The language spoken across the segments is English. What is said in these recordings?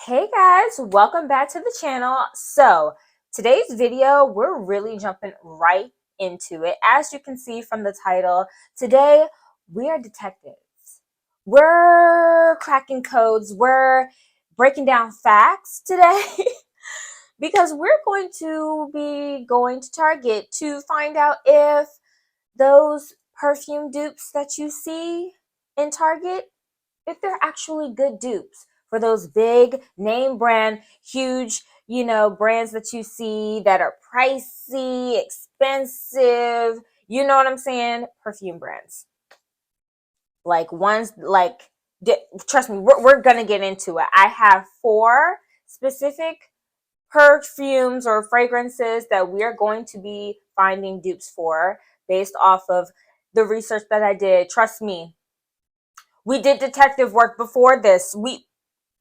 Hey guys, welcome back to the channel. So today's video, we're really jumping right into it. As you can see from the title, today we are detectives. We're cracking codes. We're breaking down facts today because we're going to be going to Target to find out if those perfume dupes that you see in Target, if they're actually good dupes for those big name brand, huge, brands that you see that are pricey, expensive, you know what I'm saying? Perfume brands. Like ones like, trust me, we're going to get into it. I have 4 specific perfumes or fragrances that we're going to be finding dupes for based off of the research that I did. Trust me, we did detective work before this.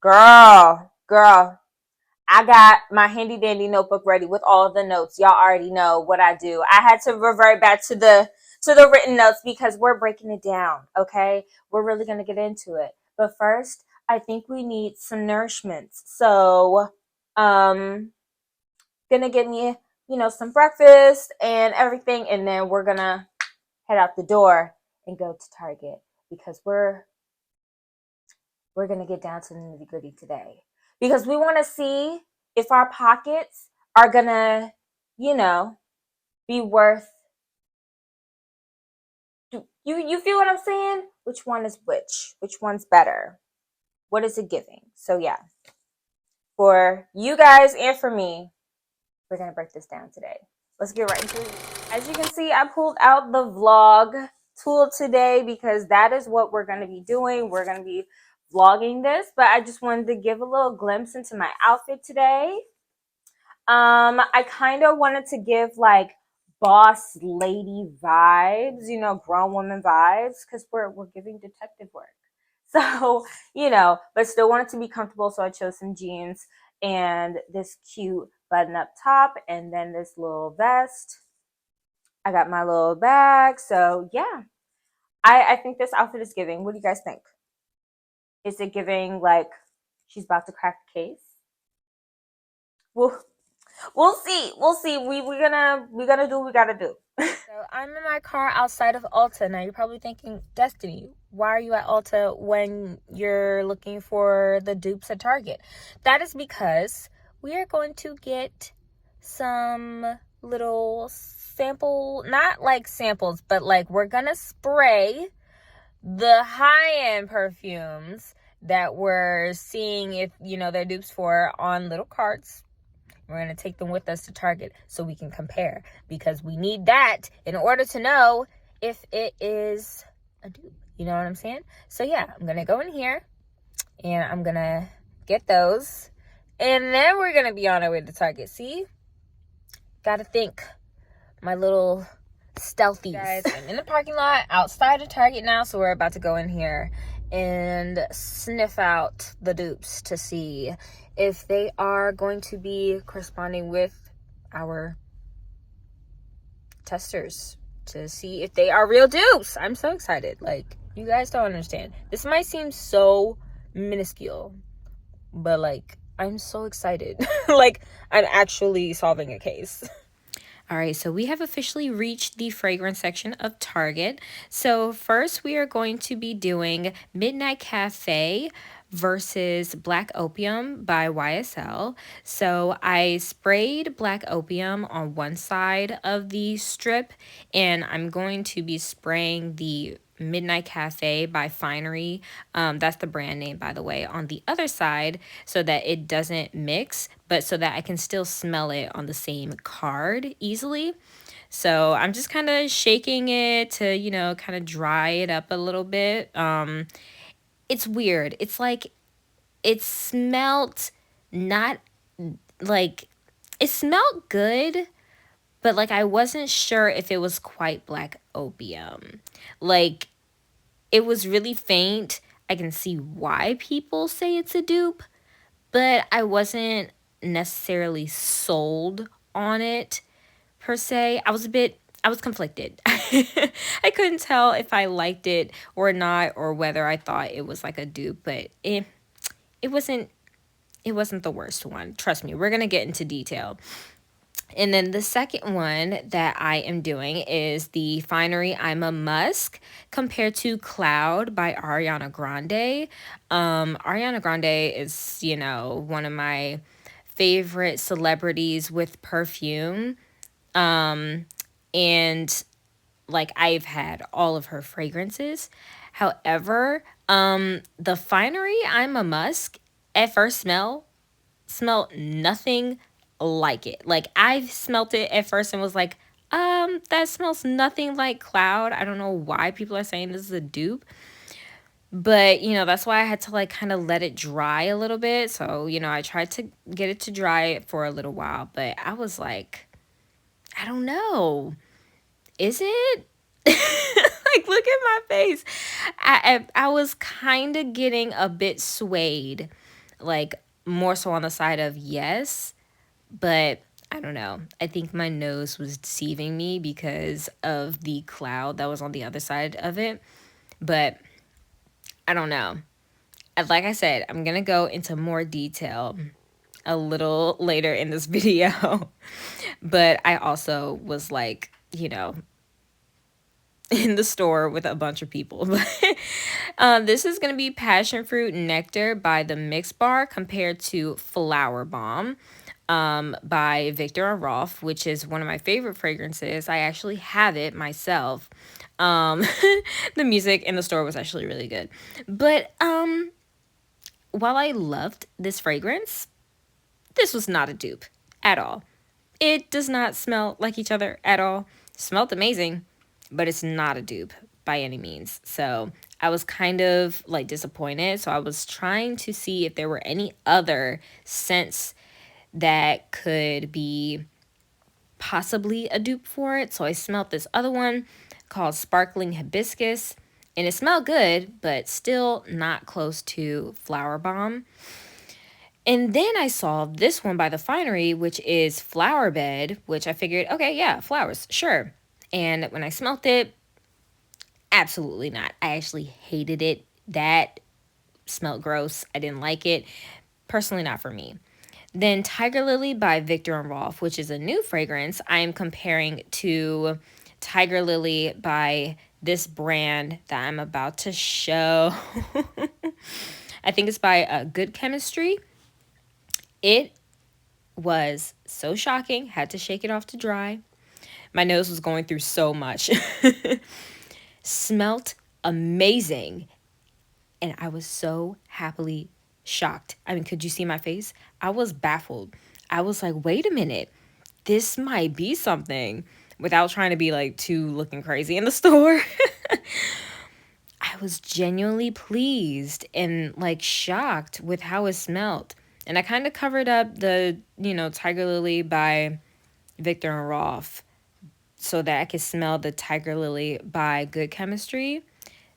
Girl, I got my handy dandy notebook ready with all of the notes. Y'all already know what I do. I had to revert back to the written notes because we're breaking it down, okay? We're really going to get into it. But first, I think we need some nourishment. So, gonna get me, some breakfast and everything, and then we're gonna head out the door and go to Target because we're going to get down to the nitty gritty today because we want to see if our pockets are going to, be worth. You feel what I'm saying? Which one is which? Which one's better? What is it giving? So yeah, for you guys and for me, we're going to break this down today. Let's get right into it. As you can see, I pulled out the vlog tool today because that is what we're going to be doing. We're going to be vlogging this, but I just wanted to give a little glimpse into my outfit today. I kind of wanted to give like boss lady vibes, grown woman vibes, because we're giving detective work. So, but still wanted to be comfortable, so I chose some jeans and this cute button up top and then this little vest. I got my little bag. So yeah, I think this outfit is giving. What do you guys think? Is it giving like she's about to crack the case? Well, we'll see. We'll see. We're gonna do what we gotta do. So I'm in my car outside of Ulta. Now you're probably thinking, Destiny, why are you at Ulta when you're looking for the dupes at Target? That is because we are going to get some little sample, not like samples, but like we're gonna spray the high-end perfumes that we're seeing if they're dupes for on little carts. We're going to take them with us to Target so we can compare, because we need that in order to know if it is a dupe. You know what I'm saying? So yeah, I'm going to go in here and I'm going to get those, and then we're going to be on our way to Target. See? Got to think, my little stealthies. Guys, I'm in the parking lot outside of Target now, so we're about to go in here and sniff out the dupes to see if they are going to be corresponding with our testers, to see if they are real dupes. I'm so excited. Like, you guys don't understand. This might seem so minuscule, but like, I'm so excited. Like, I'm actually solving a case. All right, so we have officially reached the fragrance section of Target. So first we are going to be doing Midnight Cafe versus Black Opium by YSL. So I sprayed Black Opium on one side of the strip, and I'm going to be spraying the Midnight Cafe by Finery, that's the brand name, by the way, on the other side, so that it doesn't mix, but so that I can still smell it on the same card easily. So I'm just kind of shaking it to, kind of dry it up a little bit. It's weird. It's like it smelled not like it smelled good, but like I wasn't sure if it was quite Black Opium. Like, it was really faint. I can see why people say it's a dupe, but I wasn't necessarily sold on it per se. I was conflicted. I couldn't tell if I liked it or not, or whether I thought it was like a dupe, but it wasn't it wasn't the worst one. Trust me, we're going to get into detail. And then the second one that I am doing is the Finery I'm a Musk compared to Cloud by Ariana Grande. Ariana Grande is, one of my favorite celebrities with perfume. And like I've had all of her fragrances. However, the Finery I'm a Musk at first smelled nothing like it. Like I smelt it at first and was like, that smells nothing like Cloud. I don't know why people are saying this is a dupe. But, that's why I had to like kind of let it dry a little bit. So, I tried to get it to dry for a little while, but I was like, I don't know. Is it? Like, look at my face. I was kind of getting a bit swayed, like more so on the side of yes, but I don't know. I think my nose was deceiving me because of the cloud that was on the other side of it. But I don't know. Like I said, I'm going to go into more detail a little later in this video. But I also was like, in the store with a bunch of people. This is going to be Passion Fruit Nectar by the Mix Bar compared to Flower Bomb by Victor and Rolf, which is one of my favorite fragrances. I actually have it myself. Um, the music in the store was actually really good. But while I loved this fragrance, this was not a dupe at all. It does not smell like each other at all. Smelled amazing, but it's not a dupe by any means. So I was kind of like disappointed. So I was trying to see if there were any other scents that could be possibly a dupe for it. So I smelled this other one called Sparkling Hibiscus, and it smelled good, but still not close to Flower Bomb. And then I saw this one by the Finery, which is Flower Bed, which I figured, okay, yeah, flowers, sure. And when I smelt it, absolutely not. I actually hated it. That smelled gross. I didn't like it. Personally, not for me. Then Tiger Lily by Victor and Rolf, which is a new fragrance. I am comparing to Tiger Lily by this brand that I'm about to show. I think it's by Good Chemistry. It was so shocking. Had to shake it off to dry. My nose was going through so much. Smelt amazing. And I was so happily shocked. I mean, could you see my face? I was baffled. I was like, wait a minute. This might be something, without trying to be like too looking crazy in the store. I was genuinely pleased and like shocked with how it smelled. And I kind of covered up the, Tiger Lily by Victor and Rolf so that I could smell the Tiger Lily by Good Chemistry.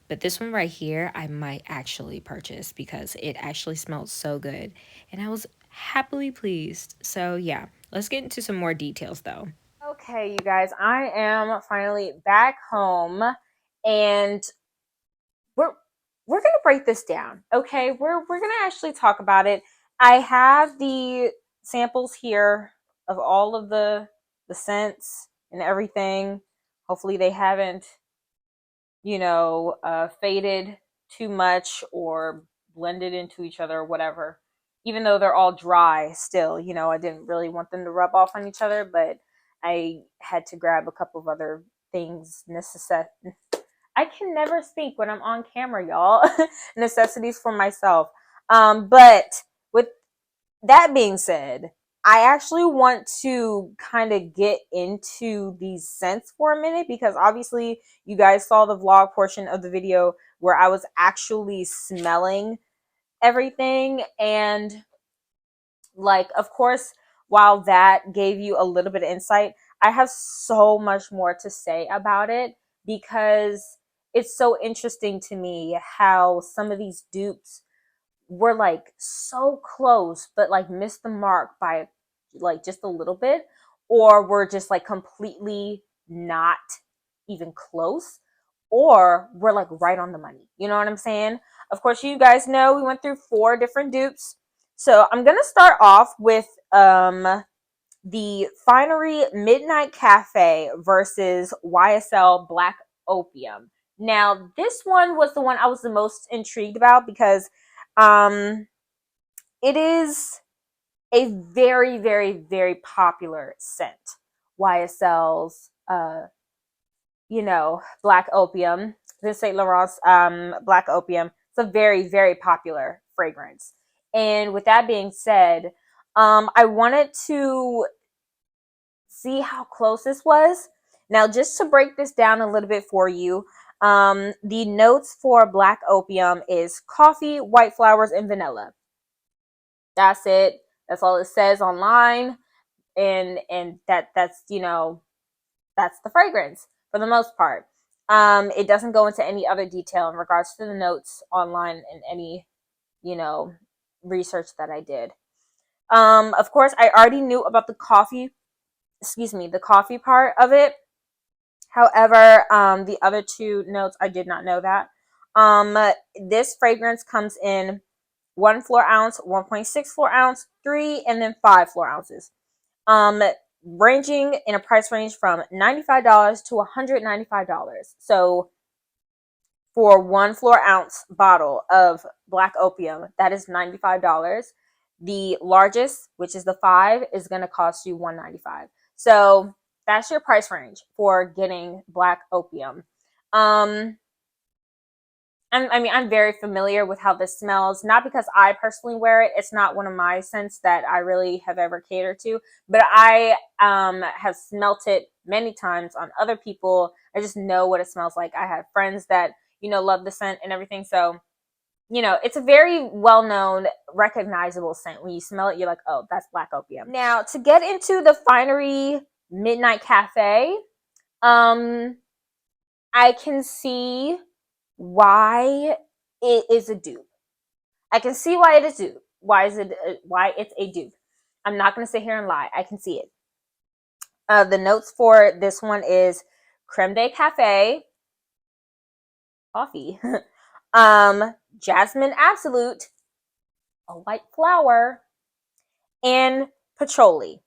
But this one right here, I might actually purchase because it actually smelled so good. And I was happily pleased. So yeah, let's get into some more details though. Okay, you guys, I am finally back home, and we're we're gonna break this down. Okay, we're gonna actually talk about it. I have the samples here of all of the scents and everything. Hopefully, they haven't faded too much or blended into each other or whatever. Even though they're all dry still, I didn't really want them to rub off on each other, but I had to grab a couple of other things. I can never speak when I'm on camera, y'all. Necessities for myself. But with that being said, I actually want to kind of get into these scents for a minute because obviously you guys saw the vlog portion of the video where I was actually smelling everything. And like, of course, while that gave you a little bit of insight, I have so much more to say about it because it's so interesting to me how some of these dupes were like so close but like missed the mark by like just a little bit, or were just like completely not even close, or we're like right on the money. You know what I'm saying? Of course, you guys know we went through 4 different dupes. So I'm gonna start off with the Finery Midnight Cafe versus YSL Black Opium. Now, this one was the one I was the most intrigued about because it is a very, very, very popular scent. YSL's, Black Opium, the Saint Laurent's Black Opium. It's a very, very popular fragrance. And with that being said, I wanted to see how close this was. Now, just to break this down a little bit for you, the notes for Black Opium is coffee, white flowers, and vanilla. That's it. That's all it says online, and that's that's the fragrance for the most part. It doesn't go into any other detail in regards to the notes online and any you know research that I did. Of course, I already knew about the coffee. Excuse me, the coffee part of it. However, the other two notes I did not know that. This fragrance comes in 1 floor ounce, 1.6 floor ounce, 3, and then 5 floor ounces. Um, Ranging in a price range from $95 to $195. So for 1 floor ounce bottle of Black Opium, that is $95. The largest, which is the 5, is going to cost you $195. So that's your price range for getting Black Opium. I'm very familiar with how this smells, not because I personally wear it. It's not one of my scents that I really have ever catered to, but I have smelt it many times on other people. I just know what it smells like. I have friends that, love the scent and everything. So, it's a very well-known, recognizable scent. When you smell it, you're like, oh, that's Black Opium. Now, to get into the Finery Midnight Cafe, I can see why it is a dupe. I can see why it is a dupe. Why it's a dupe. I'm not going to sit here and lie. I can see it. The notes for this one is creme de cafe, coffee, jasmine absolute, a white flower, and patchouli.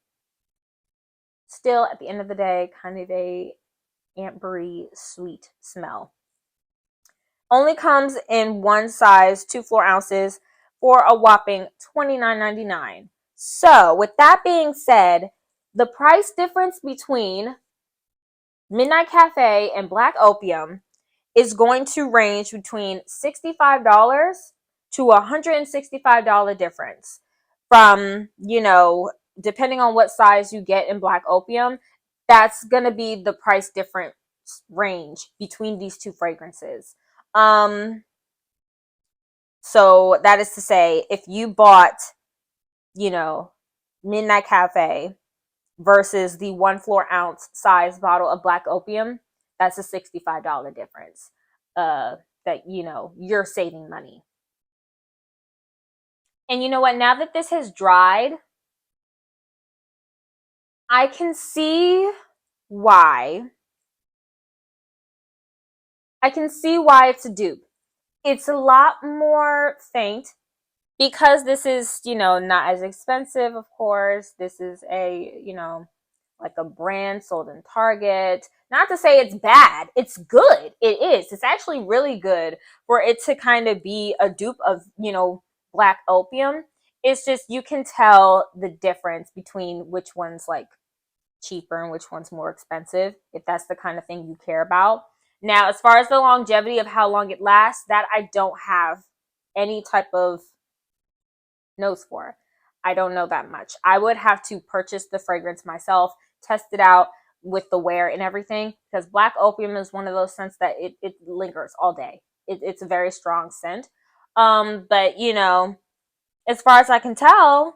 Still, at the end of the day, kind of a ambery sweet smell. Only comes in one size, 2 floor ounces, for a whopping $29.99. So, with that being said, the price difference between Midnight Cafe and Black Opium is going to range between $65 to $165 difference. From, depending on what size you get in Black Opium, that's going to be the price difference range between these two fragrances. So that is to say, if you bought, Midnight Cafe versus the 1 floor ounce size bottle of Black Opium, that's a $65 difference. That you're saving money. And you know what? Now that this has dried, I can see why. I can see why it's a dupe. It's a lot more faint because this is, not as expensive, of course. This is like a brand sold in Target. Not to say it's bad. It's good. It is. It's actually really good for it to kind of be a dupe of, Black Opium. It's just you can tell the difference between which one's like cheaper and which one's more expensive, if that's the kind of thing you care about. Now, as far as the longevity of how long it lasts, that I don't have any type of nose for. I don't know that much. I would have to purchase the fragrance myself, test it out with the wear and everything, because Black Opium is one of those scents that it lingers all day. It's a very strong scent. But as far as I can tell,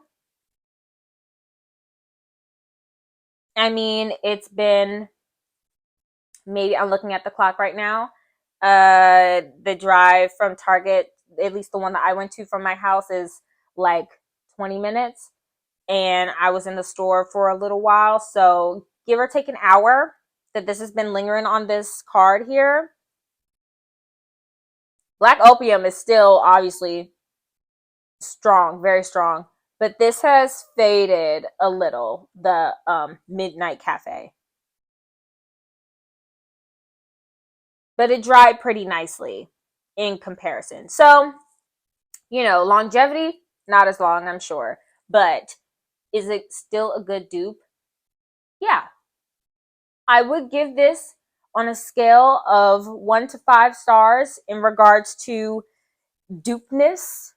it's been, maybe I'm looking at the clock right now. The drive from Target, at least the one that I went to from my house, is like 20 minutes. And I was in the store for a little while. So give or take an hour that this has been lingering on this card here. Black Opium is still obviously strong, very strong. But this has faded a little, the Midnight Cafe. But it dried pretty nicely in comparison. So, longevity, not as long, I'm sure. But is it still a good dupe? Yeah. I would give this on a scale of 1 to 5 stars in regards to dupeness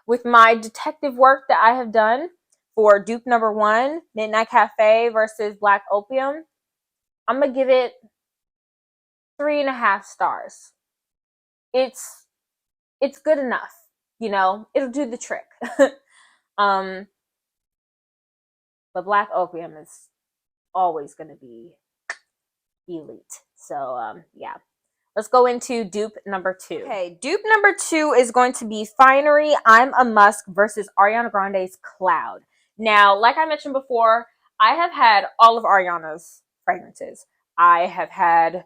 with my detective work that I have done for dupe number 1, Midnight Cafe versus Black Opium. I'm going to give it 3.5 stars. It's good enough, it'll do the trick. But Black Opium is always going to be elite. So, yeah. Let's go into dupe number 2. Okay, dupe number 2 is going to be Finery I'm a Musk versus Ariana Grande's Cloud. Now, like I mentioned before, I have had all of Ariana's fragrances. I've had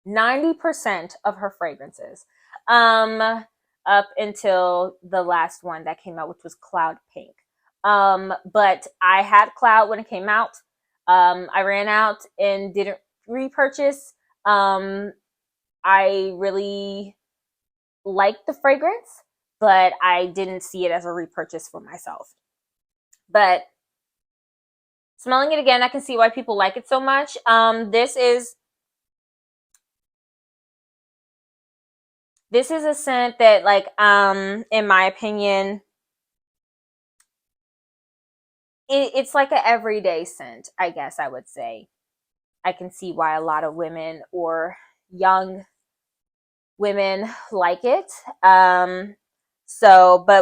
90% of her fragrances. Up until the last one that came out, which was Cloud Pink. But I had Cloud when it came out. I ran out and didn't repurchase. I really liked the fragrance, but I didn't see it as a repurchase for myself. But smelling it again, I can see why people like it so much. This is a scent that, like, in my opinion, it's like an everyday scent, I guess I would say. I can see why a lot of women or young women like it. But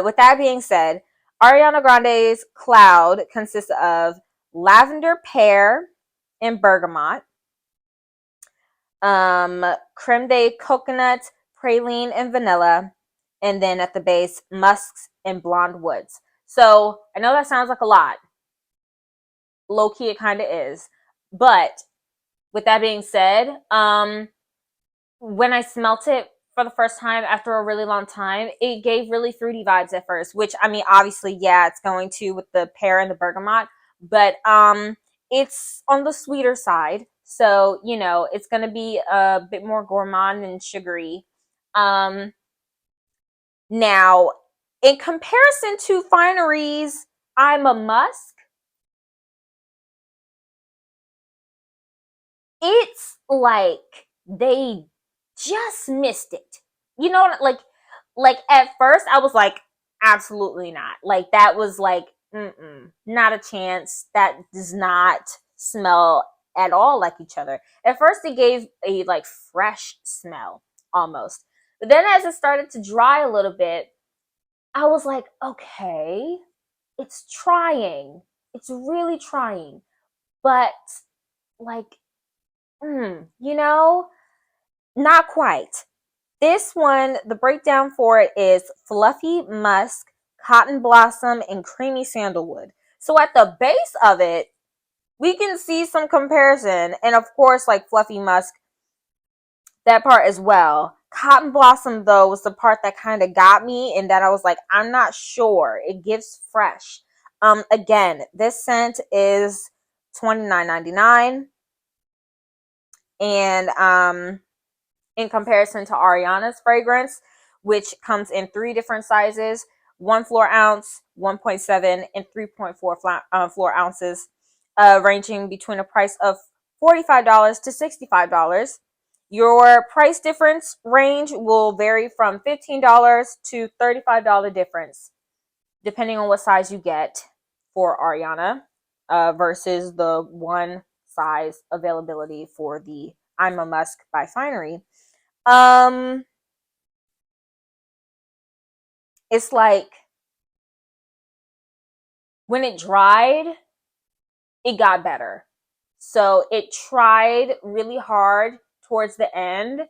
with that being said, Ariana Grande's Cloud consists of lavender, pear, and bergamot, creme de coconut, praline, and vanilla, and then at the base, musks and blonde woods. So I know that sounds like a lot. Low key, it kind of is. But with that being said, when I smelt it for the first time after a really long time, it gave really fruity vibes at first, which, I mean, obviously, yeah, it's going to with the pear and the bergamot, but it's on the sweeter side. So, it's going to be a bit more gourmand and sugary. Now, in comparison to Finery's I'm a Musk, it's like they just missed it. Like at first I was like, absolutely not. Like that was like, not a chance. That does not smell at all like each other. At first it gave a like fresh smell almost. But then as it started to dry a little bit, I was like, okay, it's trying. It's really trying. But like, not quite. This one, the breakdown for it is fluffy musk, cotton blossom, and creamy sandalwood. So at the base of it, we can see some comparison. And of course, like fluffy musk, that part as well. Cotton blossom, though, was the part that kind of got me, and that I was like, I'm not sure. It gives fresh. Again, this scent is $29.99. And in comparison to Ariana's fragrance, which comes in 3 different sizes, 1 floor ounce, 1.7, and 3.4 floor ounces, ranging between a price of $45 to $65. Your price difference range will vary from $15 to $35 difference, depending on what size you get for Ariana, versus the one size availability for the I'm a Musk by Finery. It's like when it dried, it got better. So it tried really hard towards the end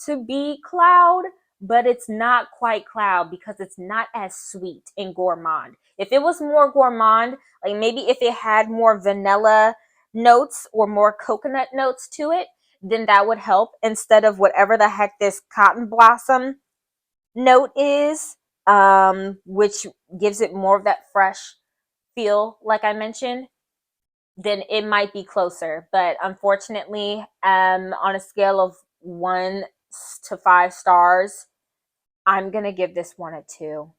to be Cloud, but it's not quite Cloud because it's not as sweet and gourmand. If it was more gourmand, like maybe if it had more vanilla notes or more coconut notes to it, then that would help instead of whatever the heck this cotton blossom note is. which gives it more of that fresh feel, like I mentioned, then it might be closer. But unfortunately, on a scale of 1 to 5 stars, I'm gonna give this one a 2.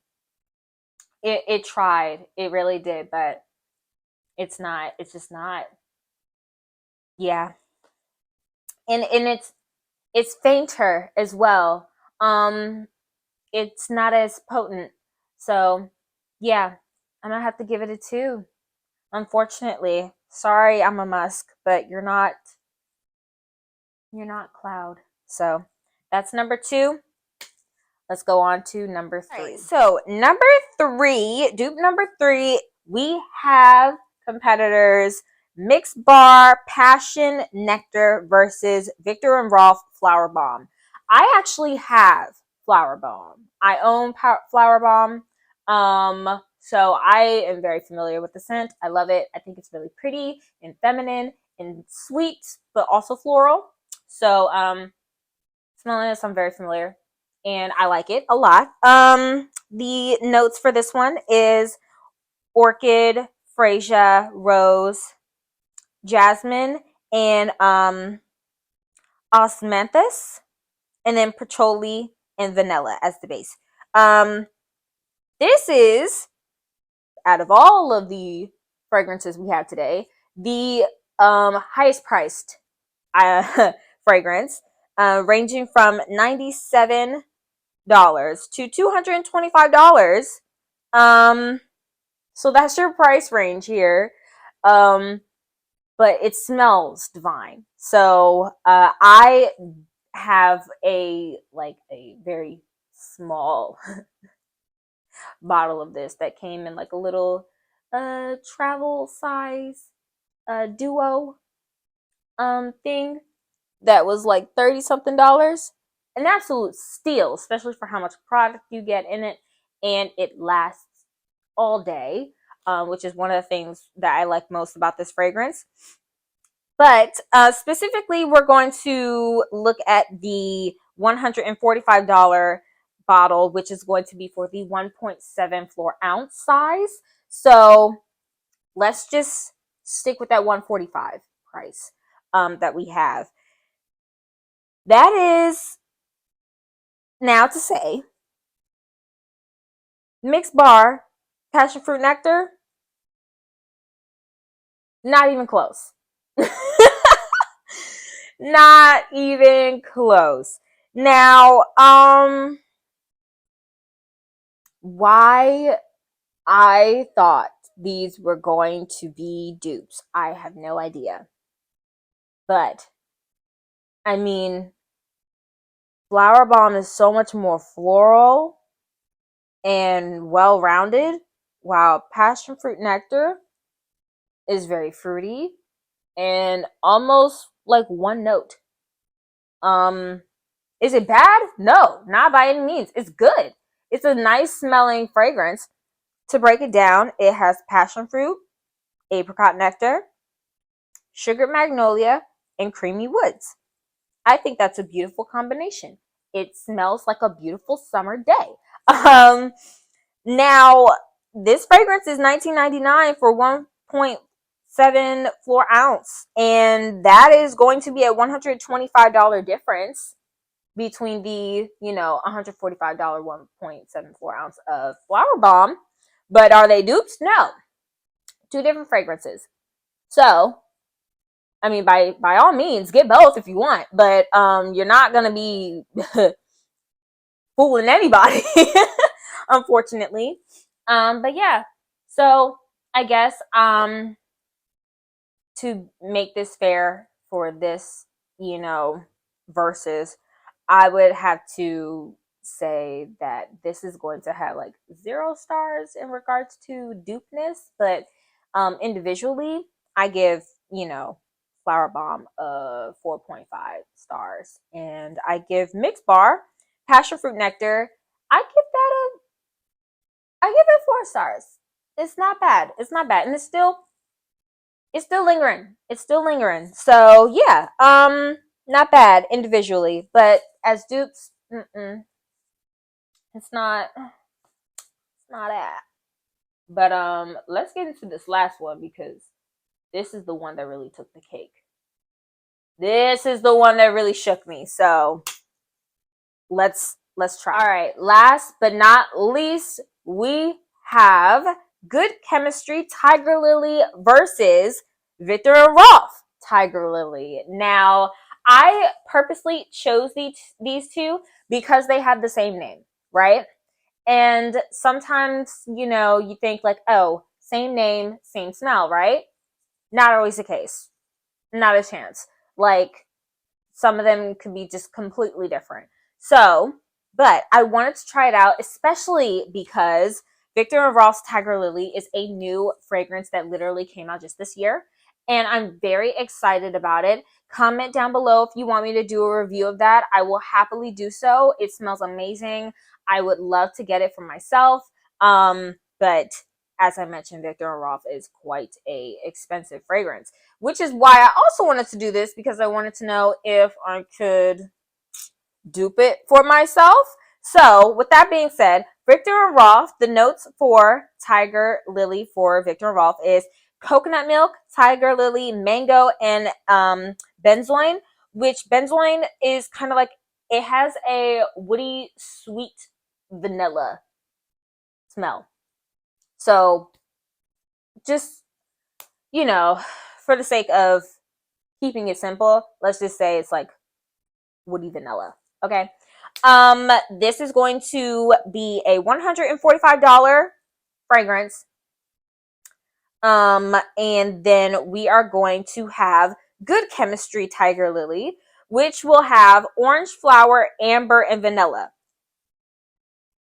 It tried, it really did, but it's not. It's just not. Yeah, and it's fainter as well. It's not as potent. So yeah, I'm gonna have to give it a 2. Unfortunately, sorry, I'm a musk, but you're not. You're not Cloud. So that's number 2. Let's go on to number 3. Right, so number 3, dupe number 3, we have competitors Mix Bar Passion Nectar versus Victor and Rolf Flower Bomb. I actually have Flower Bomb. I own Flower Bomb. So I am very familiar with the scent. I love it. I think it's really pretty and feminine and sweet, but also floral. So smelling this, I'm very familiar, and I like it a lot. The notes for this one is orchid, freesia, rose, jasmine, and osmanthus, and then patchouli and vanilla as the base. This is, out of all of the fragrances we have today, the highest priced fragrance, ranging from $97 to $225. So that's your price range here. But it smells divine. So I have a very small bottle of this that came in like a little travel size duo thing that was like 30 something dollars. An absolute steal, especially for how much product you get in it, and it lasts all day, which is one of the things that I like most about this fragrance. But specifically, we're going to look at the $145 bottle, which is going to be for the 1.7 floor ounce size. So let's just stick with that 145 price that we have. That is now to say, Mix Bar Passion Fruit Nectar, not even close. Not even close. Now, why I thought these were going to be dupes, I have no idea. But I mean, Flower Bomb is so much more floral and well-rounded, while Passion Fruit Nectar is very fruity and almost like one note. Is it bad? No, not by any means. It's good. It's a nice smelling fragrance. To break it down, it has passion fruit, apricot nectar, sugar magnolia, and creamy woods. I think that's a beautiful combination. It smells like a beautiful summer day. Now, this fragrance is $19.99 for 1.7 floor ounce, and that is going to be a $125 difference between the $145 1.74 ounce of Flower Bomb. But are they dupes? No, two different fragrances. So I mean, by all means, get both if you want, but you're not gonna be fooling anybody, unfortunately. But yeah, so I guess to make this fair for this, versus, I would have to say that this is going to have like 0 stars in regards to dupeness, but individually, I give, Flower Bomb 4.5 stars, and I give Mix Bar Passion Fruit Nectar, I give it 4 stars. It's not bad. It's not bad, and it's still lingering. It's still lingering. So yeah, not bad individually, but as dupes, it's not. Smell that. But let's get into this last one because this is the one that really took the cake. This is the one that really shook me. So let's try. All right, last but not least, we have Good Chemistry Tiger Lily versus Victor and Rolf Tiger Lily. Now, I purposely chose these two because they have the same name, right? And sometimes, you think like, oh, same name, same smell, right? Not always the case. Not a chance. Like, some of them could be just completely different. So, but I wanted to try it out, especially because Victor and Rolf's Tiger Lily is a new fragrance that literally came out just this year. And I'm very excited about it. Comment down below if you want me to do a review of that. I will happily do so. It smells amazing. I would love to get it for myself. But as I mentioned, Victor and Rolf is quite a expensive fragrance, which is why I also wanted to do this because I wanted to know if I could dupe it for myself. So with that being said, Victor and Rolf, the notes for Tiger Lily for Victor and Rolf is coconut milk, Tiger Lily, mango, and benzoin, which benzoin is kind of like, it has a woody, sweet vanilla smell. So just, for the sake of keeping it simple, let's just say it's like woody vanilla. Okay. This is going to be a $145 fragrance. And then we are going to have Good Chemistry Tiger Lily, which will have orange flower, amber, and vanilla.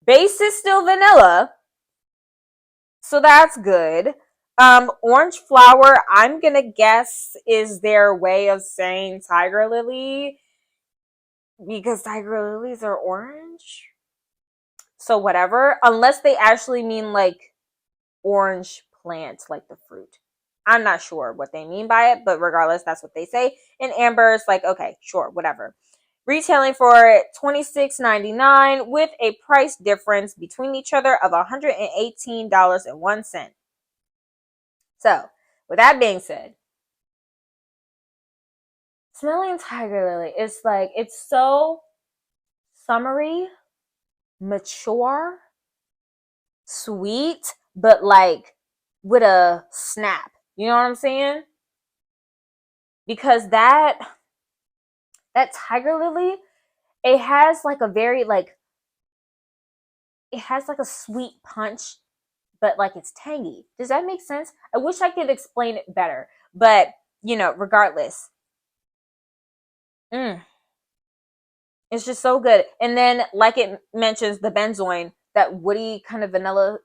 Base is still vanilla, so that's good. Orange flower, I'm gonna guess is their way of saying tiger lily because tiger lilies are orange. So whatever, unless they actually mean like orange plant, like the fruit. I'm not sure what they mean by it, but regardless, that's what they say. And amber is like, okay, sure, whatever. Retailing for $26.99 with a price difference between each other of $118.01. So, with that being said, smelling tiger lily is like, it's so summery, mature, sweet, but like with a snap. You know what I'm saying? Because that tiger lily, it has like a very like, it has like a sweet punch, but like it's tangy. Does that make sense? I wish I could explain it better, but regardless. It's just so good. And then, like it mentions the benzoin, that woody kind of vanilla,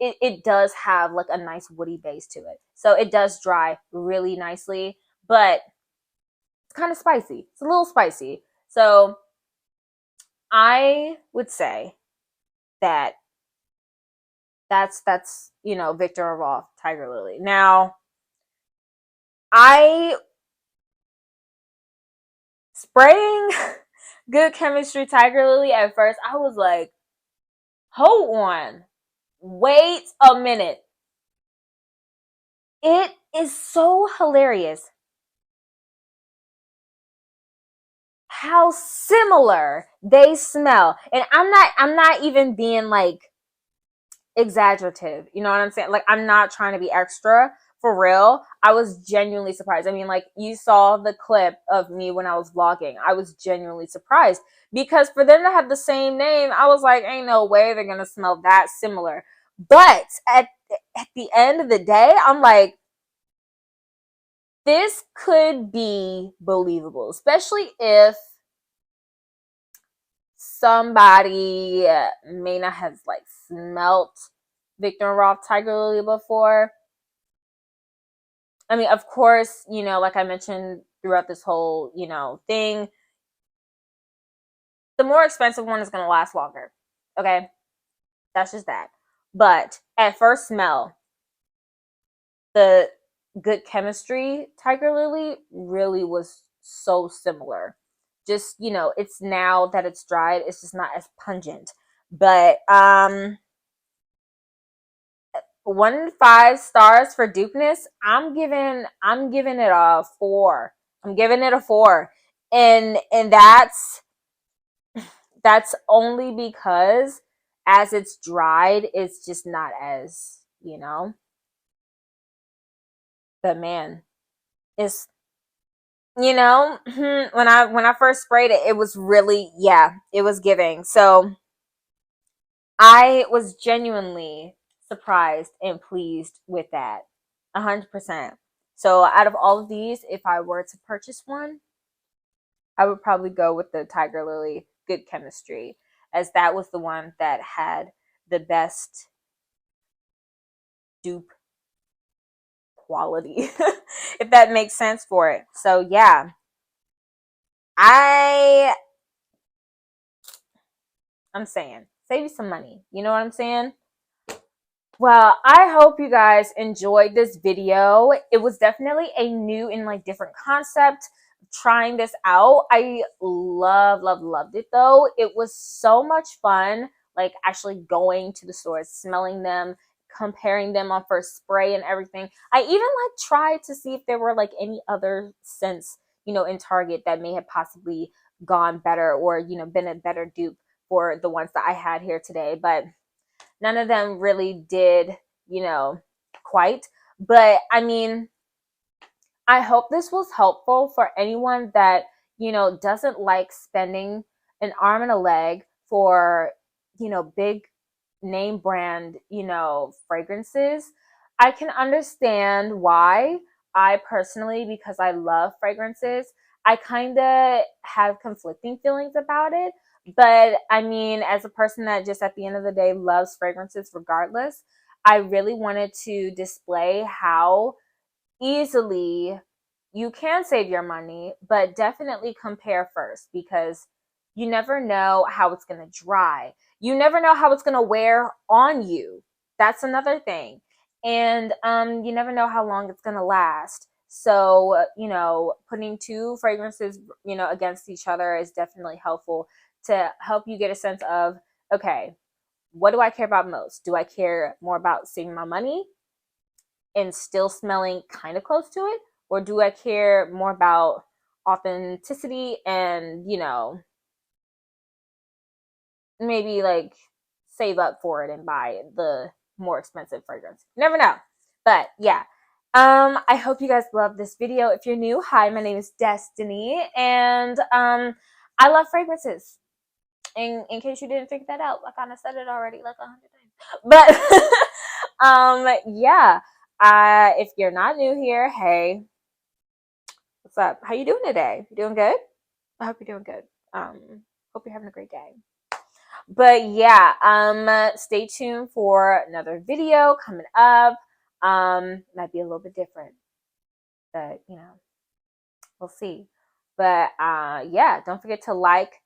it does have like a nice woody base to it. So it does dry really nicely, but it's kind of spicy. It's a little spicy. So I would say that that's Victor and Rolf Tiger Lily. Now, I spraying Good Chemistry Tiger Lily at first, I was like, hold on. Wait a minute. It is so hilarious how similar they smell. And I'm not even being like exaggerative. You know what I'm saying? Like, I'm not trying to be extra. For real, I was genuinely surprised. I mean, like, you saw the clip of me when I was vlogging. I was genuinely surprised because for them to have the same name, I was like, ain't no way they're gonna smell that similar. But at the end of the day, I'm like, this could be believable, especially if somebody may not have like smelt Victor and Rolf Tiger Lily before. I mean, of course, like I mentioned throughout this whole, thing, the more expensive one is going to last longer. Okay? That's just that. But at first smell, the Good Chemistry Tiger Lily really was so similar. Just, it's now that it's dried, it's just not as pungent. But 1 5 stars for dupeness. I'm giving it a 4. I'm giving it a 4. And that's only because as it's dried, it's just not as, but man, it's, when I first sprayed it, it was really, yeah, it was giving. So I was genuinely surprised and pleased with that. 100%. So out of all of these, if I were to purchase one, I would probably go with the Tiger Lily Good Chemistry, as that was the one that had the best dupe quality, if that makes sense for it. So yeah, I I'm saying save you some money. You know what I'm saying? Well, I hope you guys enjoyed this video. It was definitely a new and like different concept trying this out. I loved it though. It was so much fun, like actually going to the stores, smelling them, comparing them on first spray and everything. I even like tried to see if there were like any other scents, in Target that may have possibly gone better or, been a better dupe for the ones that I had here today. But none of them really did, quite. But I mean, I hope this was helpful for anyone that, doesn't like spending an arm and a leg for, big name brand, fragrances. I can understand why. I personally, because I love fragrances, I kind of have conflicting feelings about it. But I mean, as a person that just at the end of the day loves fragrances regardless, I really wanted to display how easily you can save your money, but definitely compare first, because you never know how it's going to dry. You never know how it's going to wear on you. That's another thing. And you never know how long it's going to last. So, putting two fragrances, against each other is definitely helpful to help you get a sense of, okay, what do I care about most? Do I care more about saving my money and still smelling kind of close to it? Or do I care more about authenticity and, maybe like save up for it and buy the more expensive fragrance? You never know. But yeah. I hope you guys love this video. If you're new, hi, my name is Destiny, and I love fragrances. In case you didn't figure that out, I kind of said it already like 100 times. But yeah. If you're not new here, hey, what's up? How you doing today? You doing good? I hope you're doing good. Hope you're having a great day. But yeah, stay tuned for another video coming up. Might be a little bit different, but we'll see. But yeah, don't forget to like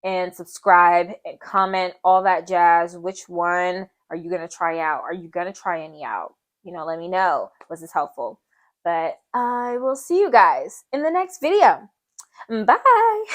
and subscribe and comment, all that jazz. Which one are you gonna try out? Are you gonna try any out? Let me know. Was this helpful? But I will see you guys in the next video. Bye.